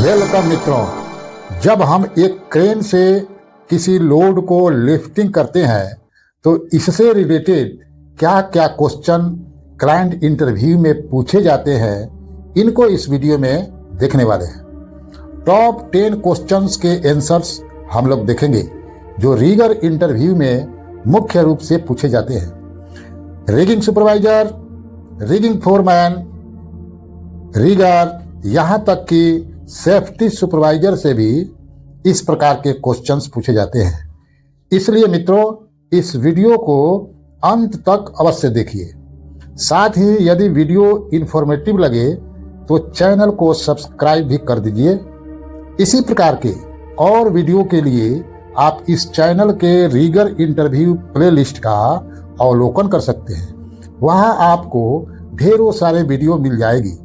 Welcome मित्रों। जब हम एक क्रेन से किसी लोड को लिफ्टिंग करते हैं तो इससे रिलेटेड क्या क्या क्वेश्चन क्लाइंट इंटरव्यू में पूछे जाते हैं, इनको इस वीडियो में देखने वाले हैं। टॉप 10 क्वेश्चंस के आंसर्स हम लोग देखेंगे जो रीगर इंटरव्यू में मुख्य रूप से पूछे जाते हैं। Rigging supervisor, rigging foreman, rigger, यहाँ तक कि सेफ्टी सुपरवाइजर से भी इस प्रकार के क्वेश्चंस पूछे जाते हैं। इसलिए मित्रों, इस वीडियो को अंत तक अवश्य देखिए। साथ ही यदि वीडियो इंफॉर्मेटिव लगे तो चैनल को सब्सक्राइब भी कर दीजिए। इसी प्रकार के और वीडियो के लिए आप इस चैनल के रीगर इंटरव्यू प्लेलिस्ट का अवलोकन कर सकते हैं। वहां आपको ढेरों सारे वीडियो मिल जाएगी।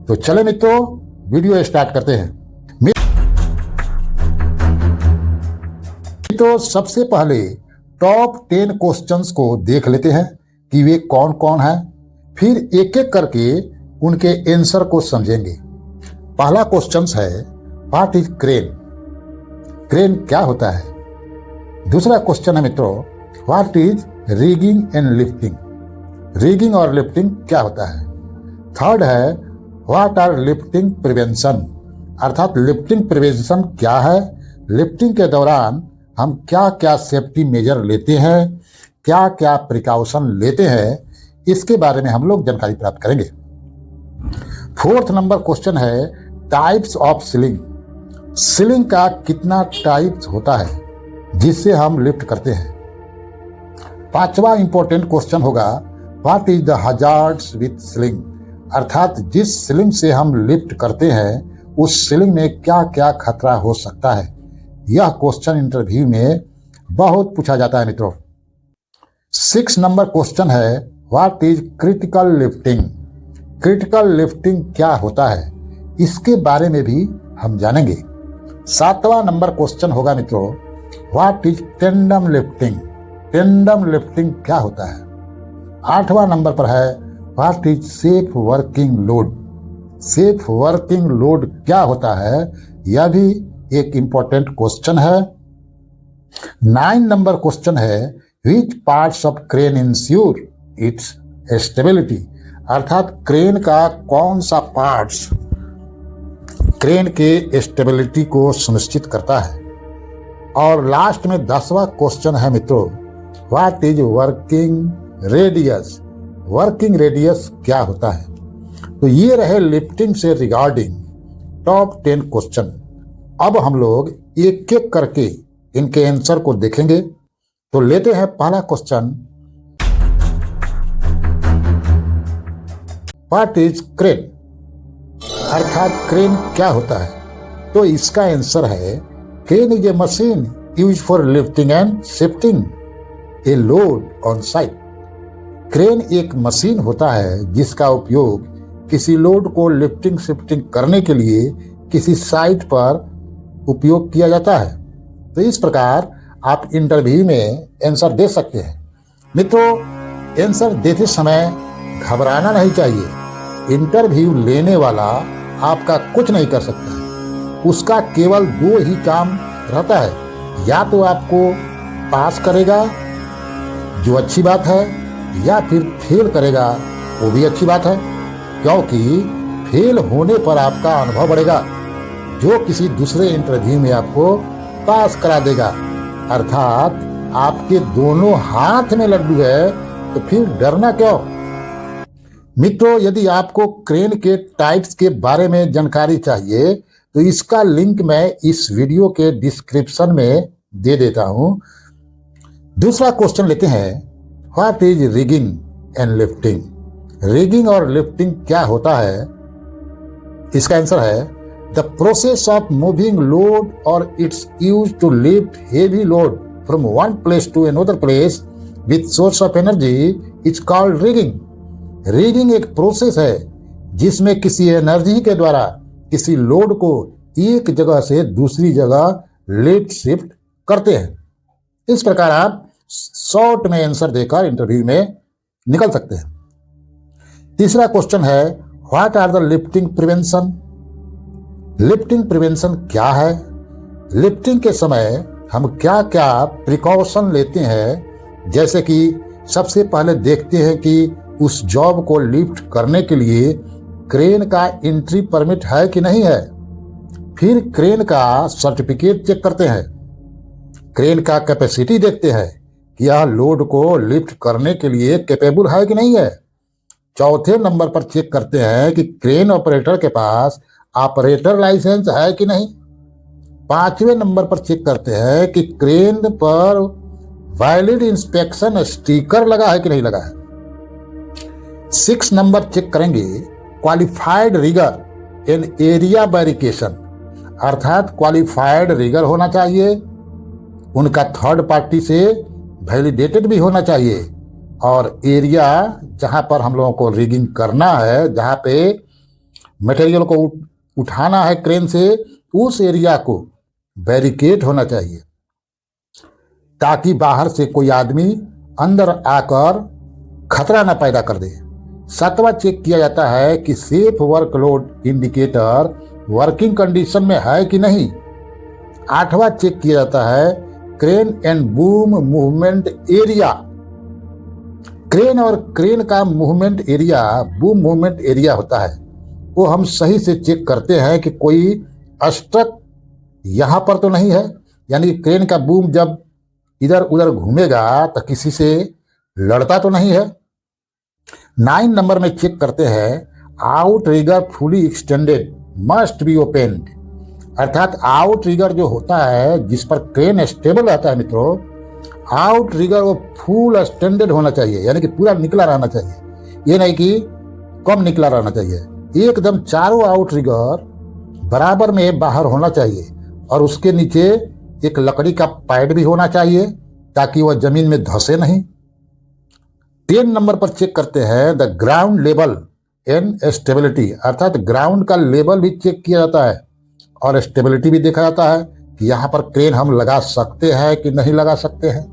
तो चले मित्रों, वीडियो स्टार्ट करते हैं। तो सबसे पहले टॉप 10 क्वेश्चंस को देख लेते हैं कि वे कौन कौन हैं, फिर एक एक करके उनके आंसर को समझेंगे। पहला क्वेश्चन है, व्हाट इज क्रेन? क्रेन क्या होता है? दूसरा क्वेश्चन है मित्रों, what is rigging and lifting? Rigging और लिफ्टिंग क्या होता है? थर्ड है, व्हाट आर लिफ्टिंग प्रिवेंशन? अर्थात लिफ्टिंग प्रिवेंशन क्या है, लिफ्टिंग के दौरान हम क्या क्या सेफ्टी मेजर लेते हैं, क्या क्या प्रिकॉशन लेते हैं, इसके बारे में हम लोग जानकारी प्राप्त करेंगे। फोर्थ नंबर क्वेश्चन है, टाइप्स ऑफ सीलिंग। सीलिंग का कितना टाइप्स होता है जिससे हम लिफ्ट करते हैं। पांचवा इंपॉर्टेंट क्वेश्चन होगा, what is the hazards with ceiling? अर्थात जिस सीलिंग से हम लिफ्ट करते हैं उस सीलिंग में क्या क्या खतरा हो सकता है। यह क्वेश्चन इंटरव्यू में बहुत पूछा जाता है मित्रों। 6 नंबर क्वेश्चन है, what is critical lifting? Critical lifting क्या होता है, इसके बारे में भी हम जानेंगे। 7वां नंबर क्वेश्चन होगा मित्रों, what is tandem lifting? Tandem lifting क्या होता है? 8वां नंबर पर है, what is safe working load? Safe working load क्या होता है, यह भी एक इंपॉर्टेंट क्वेश्चन है। 9 नंबर क्वेश्चन है, which parts of crane ensure it's stability? अर्थात क्रेन का कौन सा पार्ट्स क्रेन के स्टेबिलिटी को सुनिश्चित करता है। और लास्ट में 10वां क्वेश्चन है मित्रों, what is working radius? Working radius क्या होता है? तो ये रहे लिफ्टिंग से रिगार्डिंग टॉप 10 क्वेश्चन। अब हम लोग एक एक करके इनके आंसर को देखेंगे। तो लेते हैं पहला क्वेश्चन, व्हाट इज क्रेन? अर्थात क्रेन क्या होता है? तो इसका आंसर है, crane is a machine use for lifting and shifting a load on site. Crane एक मशीन होता है जिसका उपयोग किसी लोड को लिफ्टिंग शिफ्टिंग करने के लिए किसी साइट पर उपयोग किया जाता है। तो इस प्रकार आप इंटरव्यू में आंसर दे सकते हैं। मित्रों, आंसर देते समय घबराना नहीं चाहिए। इंटरव्यू लेने वाला आपका कुछ नहीं कर सकता है। उसका केवल 2 ही काम रहता है, या तो आपको पास करेगा, जो अच्छी बात है, या फिर फेल करेगा, वो भी अच्छी बात है, क्योंकि फेल होने पर आपका अनुभव बढ़ेगा जो किसी दूसरे इंटरव्यू में आपको पास करा देगा। अर्थात आपके दोनों हाथ में लड्डू है, तो फिर डरना क्यों। मित्रों, यदि आपको क्रेन के टाइप्स के बारे में जानकारी चाहिए तो इसका लिंक मैं इस वीडियो के डिस्क्रिप्शन में दे देता हूं। दूसरा क्वेश्चन लेते हैं, what is rigging and lifting? Rigging और लिफ्टिंग क्या होता है? इसका आंसर है, the process of moving load और it's use to lift heavy load from one place to another place with source of energy is called rigging. Rigging एक process है जिसमें किसी एनर्जी के द्वारा किसी लोड को एक जगह से दूसरी जगह लिफ्ट शिफ्ट करते हैं। इस प्रकार आप शॉर्ट में आंसर देकर इंटरव्यू में निकल सकते हैं। तीसरा क्वेश्चन है, what are the lifting prevention? Lifting prevention क्या है, लिफ्टिंग के समय हम क्या क्या प्रिकॉशन लेते हैं, जैसे कि सबसे पहले देखते हैं कि उस जॉब को लिफ्ट करने के लिए क्रेन का एंट्री परमिट है कि नहीं है। फिर क्रेन का सर्टिफिकेट चेक करते हैं, क्रेन का कैपेसिटी देखते हैं कि यह लोड को लिफ्ट करने के लिए कैपेबल है कि नहीं है। चौथे नंबर पर चेक करते हैं कि क्रेन ऑपरेटर के पास ऑपरेटर लाइसेंस है कि नहीं। पांचवें नंबर पर चेक करते हैं कि क्रेन पर वैलिड इंस्पेक्शन स्टिकर लगा है कि नहीं लगा है। 6 नंबर चेक करेंगे क्वालिफाइड रिगर इन एरिया वेरिफिकेशन, अर्थात क्वालिफाइड रिगर होना चाहिए, उनका थर्ड पार्टी से वैलिडेटेड भी होना चाहिए, और एरिया जहां पर हम लोगों को रिगिंग करना है, जहां पे मटेरियल को उठाना है क्रेन से, उस एरिया को बैरिकेड होना चाहिए ताकि बाहर से कोई आदमी अंदर आकर खतरा न पैदा कर दे। 7वां चेक किया जाता है कि safe workload indicator working condition में है कि नहीं। 8वां चेक किया जाता है crane and boom movement area, crane और क्रेन का movement area boom movement area होता है, वो हम सही से चेक करते हैं कि कोई स्ट्रक यहां पर तो नहीं है, यानी क्रेन का बूम जब इधर उधर घूमेगा तो किसी से लड़ता तो नहीं है। 9 नंबर में चेक करते हैं outrigger fully extended must be opened, अर्थात आउट रिगर जो होता है जिस पर क्रेन स्टेबल रहता है मित्रों, आउट रिगर वो फुल एक्सटेंडेड होना चाहिए, यानी कि पूरा निकला रहना चाहिए, ये नहीं कि कम निकला रहना चाहिए। एकदम चारों आउट रिगर बराबर में बाहर होना चाहिए, और उसके नीचे एक लकड़ी का पैड भी होना चाहिए ताकि वह जमीन में धंसे नहीं। 10 नंबर पर चेक करते हैं the ground level and stability, अर्थात ग्राउंड का लेवल भी चेक किया जाता है और स्टेबिलिटी भी देखा जाता है कि यहाँ पर क्रेन हम लगा सकते हैं कि नहीं लगा सकते हैं।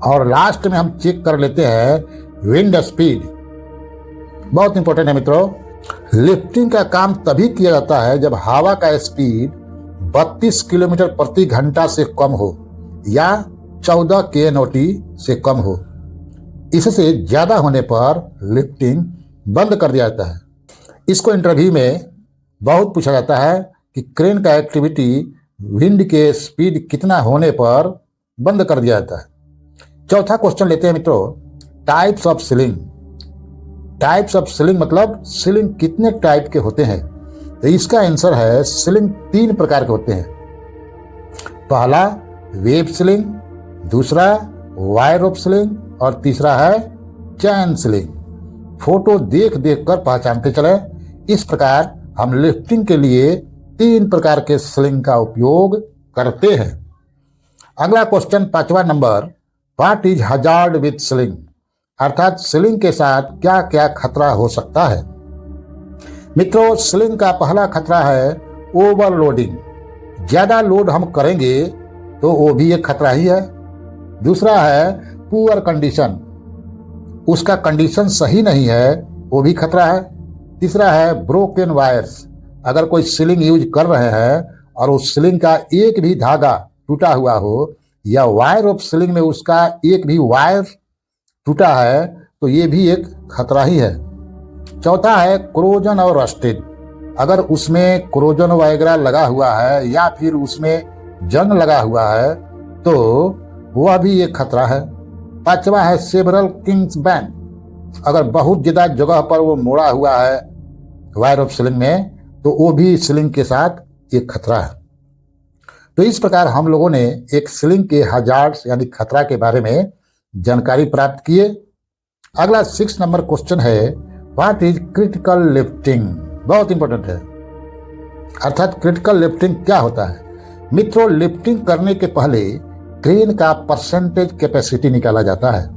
और लास्ट में हम चेक कर लेते हैं विंड स्पीड, बहुत इंपॉर्टेंट है मित्रों। लिफ्टिंग का काम तभी किया जाता है जब हवा का स्पीड 32 किलोमीटर प्रति घंटा से कम हो या 14 kNOT से कम हो। इससे ज्यादा होने पर लिफ्टिंग बंद कर दिया जाता है। इसको इंटरव्यू में बहुत पूछा जाता है कि क्रेन का एक्टिविटी विंड के स्पीड कितना होने पर बंद कर दिया जाता है। चौथा क्वेश्चन लेते हैं मित्रों, types of ceiling. Types of ceiling मतलब सीलिंग कितने टाइप के होते हैं, तो इसका आंसर है सीलिंग 3 प्रकार के होते हैं। पहला वेब सीलिंग, दूसरा वायर रोप सीलिंग और तीसरा है चैन सीलिंग। फोटो देख देख कर पहचानते चले। इस प्रकार हम लिफ्टिंग के लिए 3 प्रकार के सीलिंग का उपयोग करते हैं। अगला क्वेश्चन 5वां number, what is hazard with ceiling, अर्थात सीलिंग के साथ क्या क्या खतरा हो सकता है। मित्रों, सीलिंग का पहला खतरा है ओवरलोडिंग, ज्यादा लोड हम करेंगे तो वो भी एक खतरा ही है। दूसरा है पुअर कंडीशन, उसका कंडीशन सही नहीं है, वो भी खतरा है। तीसरा है ब्रोकन वायर्स, अगर कोई सीलिंग यूज कर रहे हैं और उस सीलिंग का एक भी धागा टूटा हुआ हो या वायर ऑफ सीलिंग में उसका एक भी वायर टूटा है तो ये भी एक खतरा ही है। चौथा है क्रोजन और रस्टेड, अगर उसमें क्रोजन वगैरह लगा हुआ है या फिर उसमें जंग लगा हुआ है तो वह भी एक खतरा है। पांचवा है सेवरल किंग्स बैंड, अगर बहुत ज्यादा जगह पर वो मोड़ा हुआ है वायर ऑफ सीलिंग में तो वो भी सीलिंग के साथ एक खतरा है। तो इस प्रकार हम लोगों ने एक सीलिंग के हजार्ड्स यानी खतरा के बारे में जानकारी प्राप्त किए। अगला 6 नंबर क्वेश्चन है व्हाट इज क्रिटिकल लिफ्टिंग, बहुत इंपॉर्टेंट है, अर्थात क्रिटिकल लिफ्टिंग क्या होता है। मित्रों, लिफ्टिंग करने के पहले क्रेन का परसेंटेज कैपेसिटी निकाला जाता है।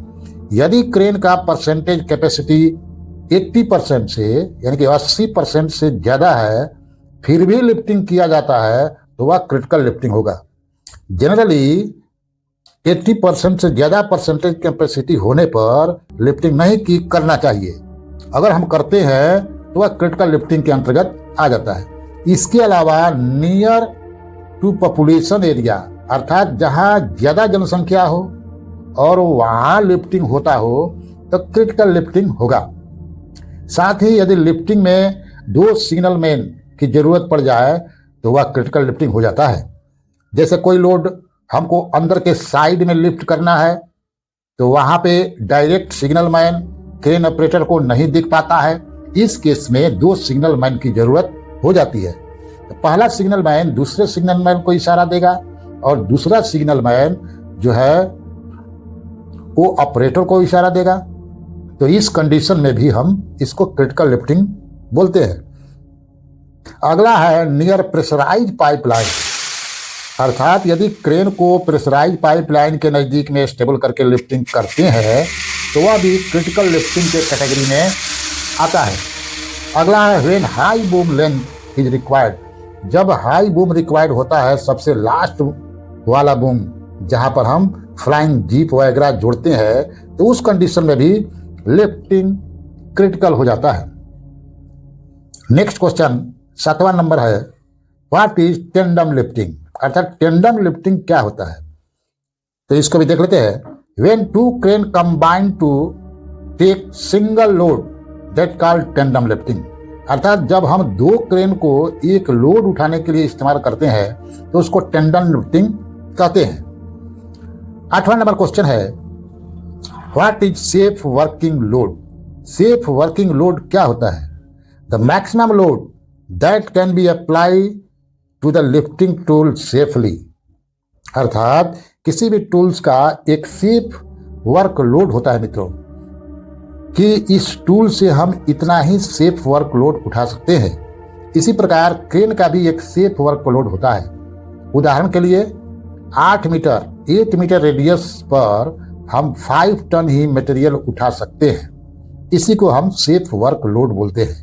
यदि क्रेन का परसेंटेज कैपेसिटी 80% से यानी कि 80% से ज्यादा है फिर भी लिफ्टिंग किया जाता है तो वह क्रिटिकल लिफ्टिंग होगा। जनरली 80% से ज्यादा परसेंटेज कैपेसिटी होने पर लिफ्टिंग नहीं करना चाहिए, अगर हम करते हैं तो वह क्रिटिकल लिफ्टिंग के अंतर्गत आ जाता है। इसके अलावा नियर टू पॉपुलेशन एरिया, अर्थात जहां ज्यादा जनसंख्या हो और वहां लिफ्टिंग होता हो तो क्रिटिकल लिफ्टिंग होगा। साथ ही यदि लिफ्टिंग में 2 सिग्नल मैन की जरूरत पड़ जाए तो वह क्रिटिकल लिफ्टिंग हो जाता है। जैसे कोई लोड हमको अंदर के साइड में लिफ्ट करना है तो वहां पे direct signal man crane operator को नहीं दिख पाता है। इस केस में 2 सिग्नल मैन की जरूरत हो जाती है। तो पहला सिग्नल मैन दूसरे सिग्नल मैन को इशारा देगा और दूसरा सिग्नल मैन जो है वो ऑपरेटर को इशारा देगा। तो इस कंडीशन में भी हम इसको क्रिटिकल लिफ्टिंग बोलते हैं। अगला है नियर प्रेशराइज पाइपलाइन, अर्थात यदि क्रेन को प्रेशराइज पाइपलाइन के नजदीक में स्टेबल करके लिफ्टिंग करते हैं तो वह भी क्रिटिकल लिफ्टिंग के कैटेगरी में आता है। अगला है when high boom length is required, जब हाई बूम रिक्वायर्ड होता है, सबसे लास्ट वाला बूम जहां पर हम फ्लाइंग जीप वगैरह जोड़ते हैं, तो उस कंडीशन में भी लिफ्टिंग क्रिटिकल हो जाता है। नेक्स्ट क्वेश्चन 7वां नंबर है व्हाट इज टेंडम लिफ्टिंग, अर्थात टेंडम लिफ्टिंग क्या होता है। तो इसको भी देख लेते हैं। When 2 crane combine to take single load that called tandem lifting, अर्थात जब हम 2 क्रेन को एक लोड उठाने के लिए इस्तेमाल करते हैं तो उसको टेंडम लिफ्टिंग कहते हैं। 8वां नंबर क्वेश्चन है what is safe working load, safe working load क्या होता है। The maximum load that can be apply to the lifting tool safely, अर्थात किसी भी टूल्स का एक सेफ वर्क लोड होता है मित्रों कि इस टूल से हम इतना ही सेफ वर्क लोड उठा सकते हैं। इसी प्रकार क्रेन का भी एक सेफ वर्क लोड होता है। उदाहरण के लिए 8 मीटर रेडियस पर हम 5 टन ही मटेरियल उठा सकते हैं। इसी को हम सेफ वर्क लोड बोलते हैं।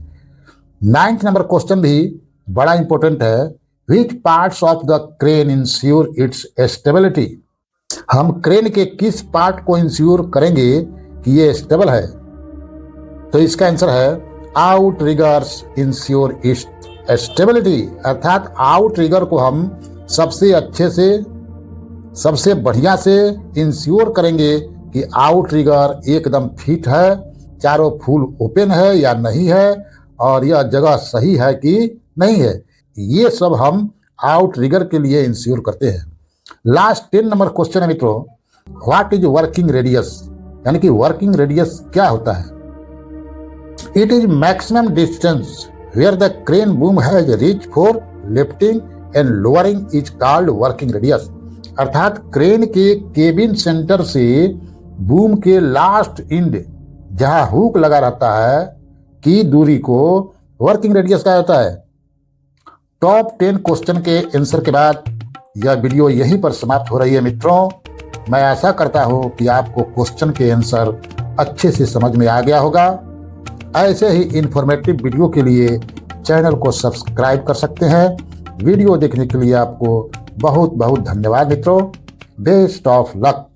9th नंबर क्वेश्चन भी बड़ा इंपॉर्टेंट है। Which parts of the crane ensure it's stability, हम क्रेन के किस पार्ट को इंश्योर करेंगे कि ये स्टेबल है। तो इसका आंसर है out riggers ensure it's stability, अर्थात आउट रिगर को हम सबसे अच्छे से सबसे बढ़िया से इंश्योर करेंगे कि आउट रिगर एकदम फिट है, चारों फुल ओपन है या नहीं है और यह जगह सही है कि नहीं है। ये सब हम आउट रिगर के लिए इंश्योर करते हैं। लास्ट 10 नंबर क्वेश्चन है मित्रों व्हाट इज वर्किंग रेडियस, यानी कि वर्किंग रेडियस क्या होता है। It is maximum distance where the crane boom has reach for lifting and lowering is called working radius, अर्थात क्रेन के केबिन सेंटर से बूम के लास्ट एंड जहां हुक लगा रहता है की दूरी को वर्किंग रेडियस कहा जाता है। टॉप 10 क्वेश्चन के आंसर के बाद यह वीडियो यहीं पर समाप्त हो रही है मित्रों। मैं आशा करता हूं कि आपको क्वेश्चन के आंसर अच्छे से समझ में आ गया होगा। ऐसे ही इंफॉर्मेटिव वीडियो के लिए चैनल को सब्सक्राइब कर सकते हैं। वीडियो देखने के लिए आपको बहुत बहुत धन्यवाद मित्रों। Best of luck.